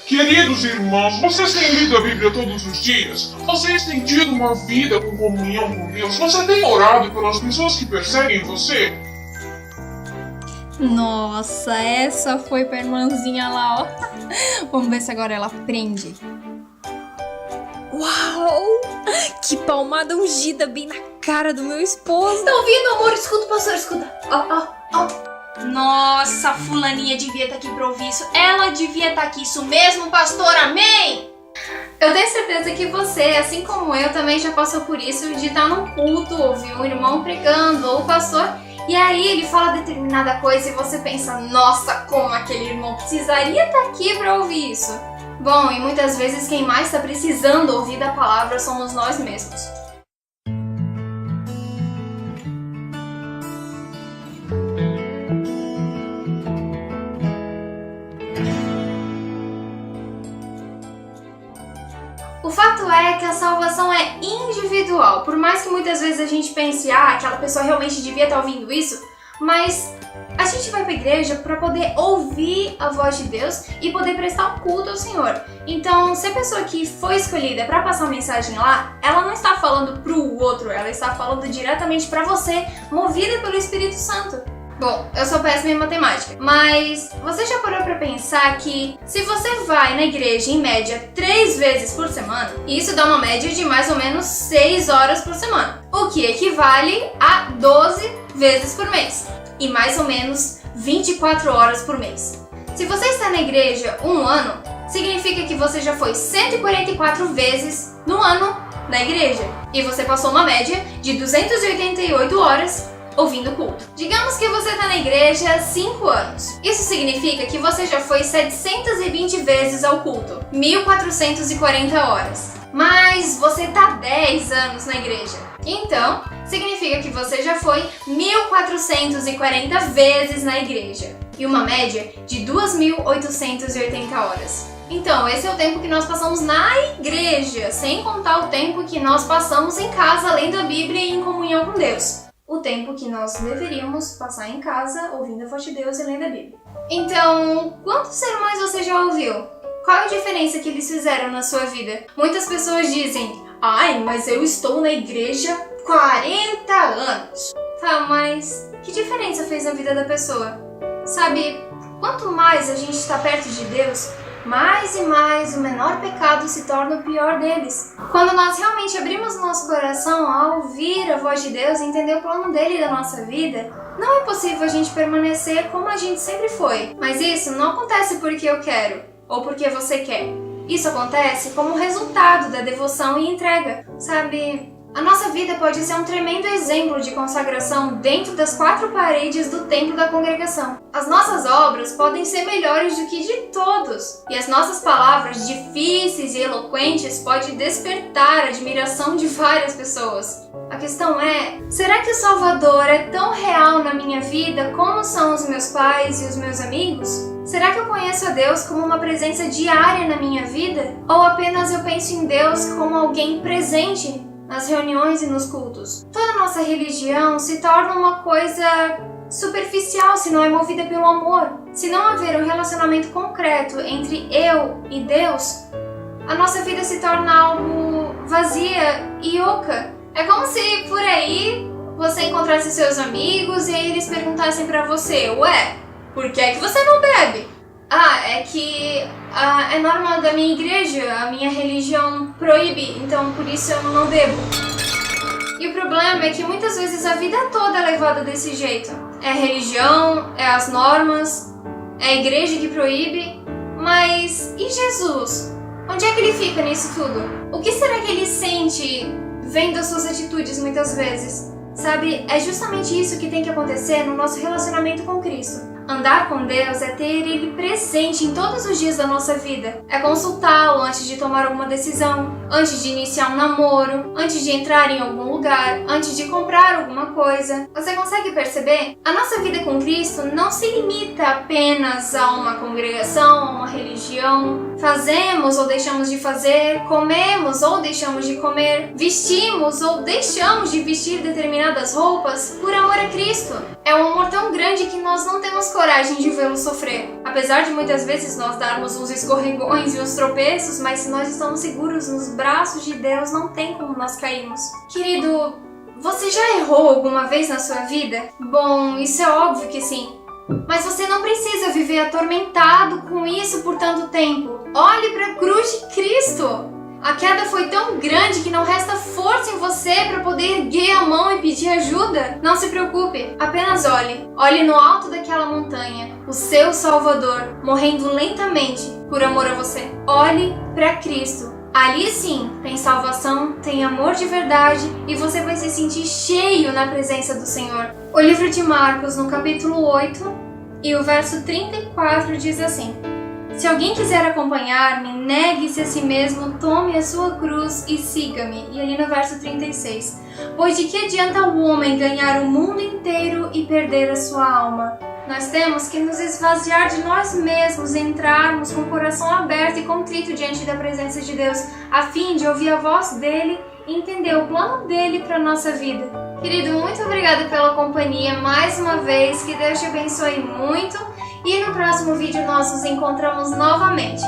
Queridos irmãos, vocês têm lido a Bíblia todos os dias? Vocês têm tido uma vida com comunhão com Deus? Você tem orado pelas pessoas que perseguem você? Nossa, essa foi pra irmãzinha lá, ó. Vamos ver se agora ela aprende. Uau! Que palmada ungida bem na cara do meu esposo. Tá ouvindo, amor? Escuta o pastor, escuta. Ó. Nossa, fulaninha devia estar aqui pra ouvir isso. Ela devia estar aqui. Isso mesmo, pastor? Amém? Eu tenho certeza que você, assim como eu, também já passou por isso de estar num culto, ouvir um irmão pregando ou o pastor, e aí ele fala determinada coisa e você pensa, nossa, como aquele irmão precisaria estar aqui pra ouvir isso. Bom, e muitas vezes quem mais está precisando ouvir da palavra somos nós mesmos. O fato é que a salvação é individual, por mais que muitas vezes a gente pense, aquela pessoa realmente devia estar ouvindo isso, mas a gente vai para a igreja para poder ouvir a voz de Deus e poder prestar um culto ao Senhor. Então, se a pessoa que foi escolhida para passar a mensagem lá, ela não está falando para o outro, ela está falando diretamente para você, movida pelo Espírito Santo. Bom, eu sou péssima em matemática, mas você já parou pra pensar que se você vai na igreja em média 3 vezes por semana, isso dá uma média de mais ou menos 6 horas por semana, o que equivale a 12 vezes por mês e mais ou menos 24 horas por mês. Se você está na igreja um ano, significa que você já foi 144 vezes no ano na igreja e você passou uma média de 288 horas ouvindo o culto. Digamos que você está na igreja há 5 anos. Isso significa que você já foi 720 vezes ao culto, 1440 horas. Mas você está há 10 anos na igreja. Então, significa que você já foi 1440 vezes na igreja. E uma média de 2.880 horas. Então, esse é o tempo que nós passamos na igreja, sem contar o tempo que nós passamos em casa, lendo a Bíblia e em comunhão com Deus. O tempo que nós deveríamos passar em casa, ouvindo a voz de Deus e lendo a Bíblia. Então, quantos sermões você já ouviu? Qual é a diferença que eles fizeram na sua vida? Muitas pessoas dizem, mas eu estou na igreja 40 anos. Tá, mas que diferença fez na vida da pessoa? Sabe, quanto mais a gente está perto de Deus, mais e mais o menor pecado se torna o pior deles. Quando nós realmente abrimos nosso coração a ouvir a voz de Deus e entender o plano dele da nossa vida, não é possível a gente permanecer como a gente sempre foi. Mas isso não acontece porque eu quero ou porque você quer. Isso acontece como resultado da devoção e entrega. Sabe, a nossa vida pode ser um tremendo exemplo de consagração dentro das 4 paredes do templo da congregação. As nossas obras podem ser melhores do que de todos, e as nossas palavras difíceis e eloquentes podem despertar a admiração de várias pessoas. A questão é, será que o Salvador é tão real na minha vida como são os meus pais e os meus amigos? Será que eu conheço a Deus como uma presença diária na minha vida? Ou apenas eu penso em Deus como alguém presente nas reuniões e nos cultos? Toda nossa religião se torna uma coisa superficial se não é movida pelo amor. Se não haver um relacionamento concreto entre eu e Deus, a nossa vida se torna algo vazia e oca. É como se por aí você encontrasse seus amigos e aí eles perguntassem pra você, por que é que você não bebe? É que é norma da minha igreja, a minha religião proíbe, então por isso eu não bebo. E o problema é que muitas vezes a vida toda é levada desse jeito. É a religião, é as normas, é a igreja que proíbe, mas e Jesus? Onde é que ele fica nisso tudo? O que será que ele sente vendo as suas atitudes muitas vezes? Sabe, é justamente isso que tem que acontecer no nosso relacionamento com Cristo. Andar com Deus é ter Ele presente em todos os dias da nossa vida. É consultá-lo antes de tomar alguma decisão, antes de iniciar um namoro, antes de entrar em algum lugar, antes de comprar alguma coisa. Você consegue perceber? A nossa vida com Cristo não se limita apenas a uma congregação, a uma religião. Fazemos ou deixamos de fazer, comemos ou deixamos de comer, vestimos ou deixamos de vestir determinadas roupas por amor a Cristo. É um amor tão grande que nós não temos coragem de vê-lo sofrer. Apesar de muitas vezes nós darmos uns escorregões e uns tropeços, mas se nós estamos seguros nos braços de Deus, não tem como nós cairmos. Querido, você já errou alguma vez na sua vida? Bom, isso é óbvio que sim. Mas você não precisa viver atormentado com isso por tanto tempo. Olhe para a cruz de Cristo. A queda foi tão grande que não resta força em você para poder erguer a mão e pedir ajuda. Não se preocupe, apenas olhe. Olhe no alto daquela montanha, o seu Salvador, morrendo lentamente por amor a você. Olhe para Cristo. Ali sim tem salvação, tem amor de verdade e você vai se sentir cheio na presença do Senhor. O livro de Marcos, no capítulo 8 e o verso 34 diz assim: Se alguém quiser acompanhar-me, negue-se a si mesmo, tome a sua cruz e siga-me. E ali no verso 36. Pois de que adianta o homem ganhar o mundo inteiro e perder a sua alma? Nós temos que nos esvaziar de nós mesmos, entrarmos com o coração aberto e contrito diante da presença de Deus, a fim de ouvir a voz dele e entender o plano dele para a nossa vida. Querido, muito obrigada pela companhia mais uma vez, que Deus te abençoe muito. E no próximo vídeo nós nos encontramos novamente.